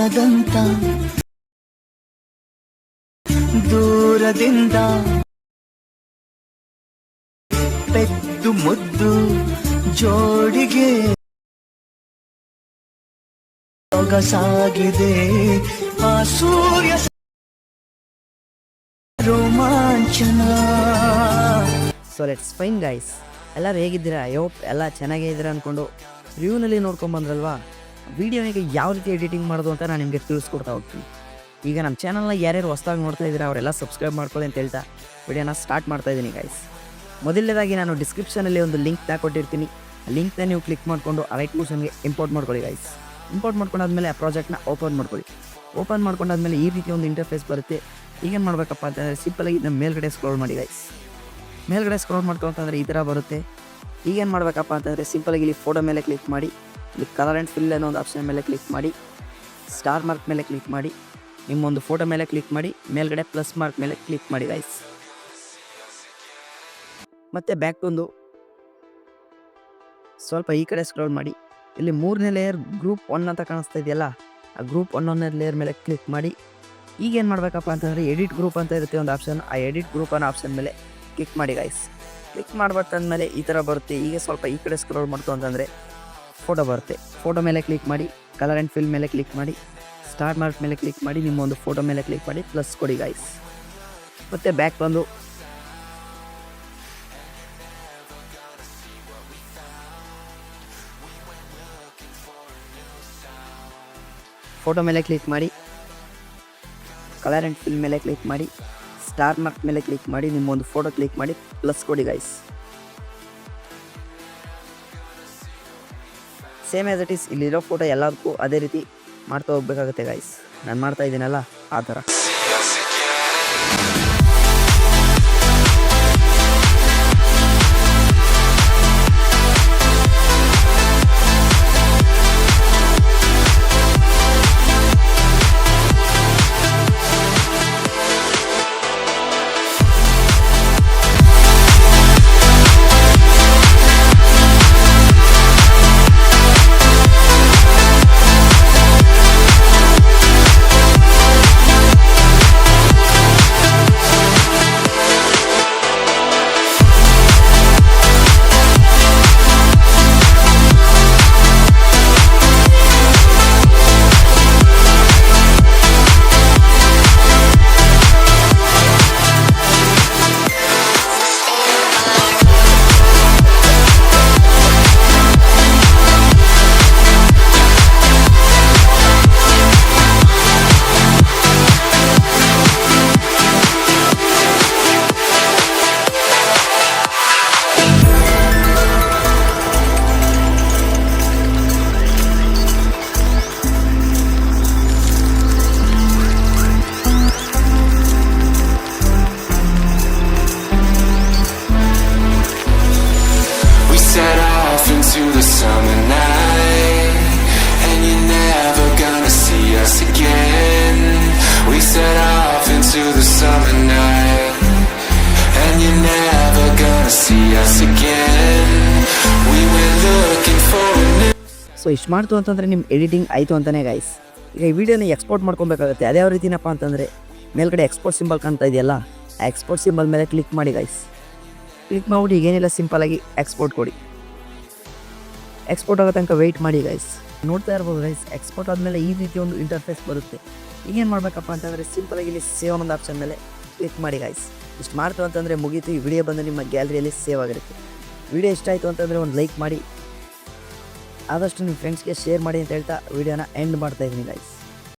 ಕಾಣದಂತ ದೂರದಿಂದ ಪೆದ್ದು ಮುದ್ದು ಜೋಡಿಗೆ ಸೊಗಸಾಗಿದೆ ಆ ಸೂರ್ಯ ರೋಮಾಂಚನ. ಸೊ ಲೆಟ್ಸ್ ಫೈನ್ ಗೈಸ್, ಎಲ್ಲರೂ ಹೇಗಿದ್ದೀರಾ? ಯೋಪ್ ಎಲ್ಲ ಚೆನ್ನಾಗೇ ಇದ್ದೀರಾ ಅಂದ್ಕೊಂಡು ರಿವ್ಯೂನಲ್ಲಿ ನೋಡ್ಕೊಂಬಂದ್ರಲ್ವಾ, ವೀಡಿಯೋನಿಗೆ ಯಾವ ರೀತಿ ಎಡಿಟಿಂಗ್ ಮಾಡೋದು ಅಂತ ನಾನು ನಿಮಗೆ ತಿಳಿಸ್ಕೊಡ್ತಾ ಹೋಗ್ತೀನಿ. ಈಗ ನಮ್ಮ ಚಾನಲ್ನ ಯಾರ್ಯಾರು ಹೊಸದಾಗಿ ನೋಡ್ತಾ ಇದ್ದೀರಾ ಅವರೆಲ್ಲ ಸಬ್ಸ್ಕ್ರೈಬ್ ಮಾಡ್ಕೊಳ್ಳಿ ಅಂತ ಹೇಳ್ತಾ ವಿಡಿಯೋನ ಸ್ಟಾರ್ಟ್ ಮಾಡ್ತಾ ಇದ್ದೀನಿ ಗೈಸ್. ಮೊದಲನೇದಾಗಿ ನಾನು ಡಿಸ್ಕ್ರಿಪ್ಷನಲ್ಲಿ ಒಂದು ಲಿಂಕ್ನ ಕೊಟ್ಟಿರ್ತೀನಿ. ಆ ಲಿಂಕ್ನ ನೀವು ಕ್ಲಿಕ್ ಮಾಡಿಕೊಂಡು ರೈಟ್ ಮೋಷನ್ಗೆ ಇಂಪೋರ್ಟ್ ಮಾಡ್ಕೊಳ್ಳಿ ಗೈಸ್. ಇಂಪೋರ್ಟ್ ಮಾಡ್ಕೊಂಡಾದ್ಮೇಲೆ ಆ ಪ್ರಾಜೆಕ್ಟ್ನ ಓಪನ್ ಮಾಡ್ಕೊಳ್ಳಿ. ಓಪನ್ ಮಾಡ್ಕೊಂಡಾದ್ಮೇಲೆ ಈ ರೀತಿ ಒಂದು ಇಂಟರ್ಫೇಸ್ ಬರುತ್ತೆ. ಈಗೇನು ಮಾಡಬೇಕಪ್ಪ ಅಂತಂದರೆ ಸಿಂಪಲಾಗಿ ಇದನ್ನ ಮೇಲ್ಗಡೆ ಸ್ಕ್ರೋಲ್ ಮಾಡಿ ಗೈಸ್. ಮೇಲ್ಗಡೆ ಸ್ಕ್ರೋಲ್ ಮಾಡ್ಕೊಂತಂದರೆ ಈ ಥರ ಬರುತ್ತೆ. ಈಗೇನು ಮಾಡಬೇಕಪ್ಪ ಅಂತಂದರೆ ಸಿಂಪಲಾಗಿ ಇಲ್ಲಿ ಫೋಟೋ ಮೇಲೆ ಕ್ಲಿಕ್ ಮಾಡಿ, ಇಲ್ಲಿ ಕಲರ್ ಆ್ಯಂಡ್ ಫಿಲ್ ಅನ್ನೋ ಒಂದು ಆಪ್ಷನ್ ಮೇಲೆ ಕ್ಲಿಕ್ ಮಾಡಿ, ಸ್ಟಾರ್ ಮಾರ್ಕ್ ಮೇಲೆ ಕ್ಲಿಕ್ ಮಾಡಿ, ನಿಮ್ಮೊಂದು ಫೋಟೋ ಮೇಲೆ ಕ್ಲಿಕ್ ಮಾಡಿ, ಮೇಲ್ಗಡೆ ಪ್ಲಸ್ ಮಾರ್ಕ್ ಮೇಲೆ ಕ್ಲಿಕ್ ಮಾಡಿ ಗೈಸ್. ಮತ್ತು ಬ್ಯಾಕ್ ಬಂದು ಸ್ವಲ್ಪ ಈ ಕಡೆ ಸ್ಕ್ರೋಲ್ ಮಾಡಿ, ಇಲ್ಲಿ 3ನೇ ಲೇಯರ್ ಗ್ರೂಪ್ 1 ಅಂತ ಕಾಣಿಸ್ತಾ ಇದೆಯಲ್ಲ, ಆ ಗ್ರೂಪ್ 1ನೇ ಲೇಯರ್ ಮೇಲೆ ಕ್ಲಿಕ್ ಮಾಡಿ. ಈಗೇನು ಮಾಡಬೇಕಪ್ಪ ಅಂತಂದರೆ ಎಡಿಟ್ ಗ್ರೂಪ್ ಅಂತ ಇರುತ್ತೆ ಒಂದು ಆಪ್ಷನ್, ಆ ಎಡಿಟ್ ಗ್ರೂಪ್ ಅನ್ನೋ ಆಪ್ಷನ್ ಮೇಲೆ ಕ್ಲಿಕ್ ಮಾಡಿ ಗೈಸ್. ಕ್ಲಿಕ್ ಮಾಡಿಬಿಟ್ಟಂದಮೇಲೆ ಈ ಥರ ಬರುತ್ತೆ. ಈಗ ಸ್ವಲ್ಪ ಈ ಕಡೆ ಸ್ಕ್ರೋಲ್ ಮಾಡ್ತು ಅಂತಂದರೆ ಫೋಟೋ ಬರುತ್ತೆ. ಫೋಟೋ ಮೇಲೆ ಕ್ಲಿಕ್ ಮಾಡಿ, ಕಲರ್ ಆ್ಯಂಡ್ ಫಿಲ್ ಮೇಲೆ ಕ್ಲಿಕ್ ಮಾಡಿ, ಸ್ಟಾರ್ ಮಾರ್ಕ್ ಮೇಲೆ ಕ್ಲಿಕ್ ಮಾಡಿ, ನಿಮ್ಮೊಂದು ಫೋಟೋ ಮೇಲೆ ಕ್ಲಿಕ್ ಮಾಡಿ, ಪ್ಲಸ್ ಕೊಡಿ ಗೈಸ್. ಮತ್ತು ಬ್ಯಾಕ್ ಬಂದು ಫೋಟೋ ಮೇಲೆ ಕ್ಲಿಕ್ ಮಾಡಿ, ಕಲರ್ ಆ್ಯಂಡ್ ಫಿಲ್ ಮೇಲೆ ಕ್ಲಿಕ್ ಮಾಡಿ, ಸ್ಟಾರ್ ಮಾರ್ಕ್ ಮೇಲೆ ಕ್ಲಿಕ್ ಮಾಡಿ, ನಿಮ್ಮೊಂದು ಫೋಟೋ ಕ್ಲಿಕ್ ಮಾಡಿ, ಪ್ಲಸ್ ಕೊಡಿ guys. Same as it is ಇಲ್ಲಿರೋ ಫೋಟೋ ಎಲ್ಲದಕ್ಕೂ ಅದೇ ರೀತಿ ಮಾಡ್ತಾ ಹೋಗ್ಬೇಕಾಗುತ್ತೆ ಗೈಸ್. ನಾನು ಮಾಡ್ತಾ ಇದ್ದೀನಲ್ಲ ಆ ಥರ. ಸೊ ಇಷ್ಟು ಮಾಡ್ತು ಅಂತಂದರೆ ನಿಮ್ಮ ಎಡಿಟಿಂಗ್ ಆಯಿತು ಅಂತಲೇ ಗೈಸ್. ಈಗ ಈ ವಿಡಿಯೋನ ಎಕ್ಸ್ಪೋರ್ಟ್ ಮಾಡ್ಕೊಬೇಕಾಗುತ್ತೆ. ಅದೇ ಯಾವ ರೀತಿನಪ್ಪ ಅಂತಂದರೆ ಮೇಲ್ಗಡೆ ಎಕ್ಸ್ಪೋರ್ಟ್ ಸಿಂಬಲ್ ಕಾಣ್ತಾ ಇದೆಯಲ್ಲ, ಆ ಎಕ್ಸ್ಪೋರ್ಟ್ ಸಿಂಬಲ್ ಮೇಲೆ ಕ್ಲಿಕ್ ಮಾಡಿ ಗೈಸ್. ಕ್ಲಿಕ್ ಮಾಡಿಬಿಟ್ಟು ಈಗೇನಿಲ್ಲ ಸಿಂಪಲಾಗಿ ಎಕ್ಸ್ಪೋರ್ಟ್ ಕೊಡಿ. ಎಕ್ಸ್ಪೋರ್ಟ್ ಆಗೋ ತನಕ ವೆಯ್ಟ್ ಮಾಡಿ ಗೈಸ್. ನೋಡ್ತಾ ಇರ್ಬೋದು ಗೈಸ್, ಎಕ್ಸ್ಪೋರ್ಟ್ ಆದಮೇಲೆ ಈ ರೀತಿ ಒಂದು ಇಂಟರ್ಫೇಸ್ ಬರುತ್ತೆ. ಈಗೇನು ಮಾಡಬೇಕಪ್ಪ ಅಂತಂದರೆ ಸಿಂಪಲಾಗಿ ಇಲ್ಲಿ ಸೇವ್ ಅನ್ನೋ ಆಪ್ಷನ್ ಮೇಲೆ ಕ್ಲಿಕ್ ಮಾಡಿ ಗೈಸ್. ಇಷ್ಟು ಮಾಡ್ತು ಅಂತಂದರೆ ಮುಗೀತು, ಈ ವಿಡಿಯೋ ಬಂದು ನಿಮ್ಮ ಗ್ಯಾಲರಿಯಲ್ಲಿ ಸೇವ್ ಆಗಿರುತ್ತೆ. ವಿಡಿಯೋ ಇಷ್ಟ ಆಯಿತು ಅಂತಂದರೆ ಒಂದು ಲೈಕ್ ಮಾಡಿ, ಆದಷ್ಟು ನಿಮ್ಮ ಫ್ರೆಂಡ್ಸ್ಗೆ ಶೇರ್ ಮಾಡಿ ಅಂತ ಹೇಳ್ತಾ ವಿಡಿಯೋನ ಎಂಡ್ ಮಾಡ್ತಾಯಿದ್ದೀನಿ ಗೈಸ್.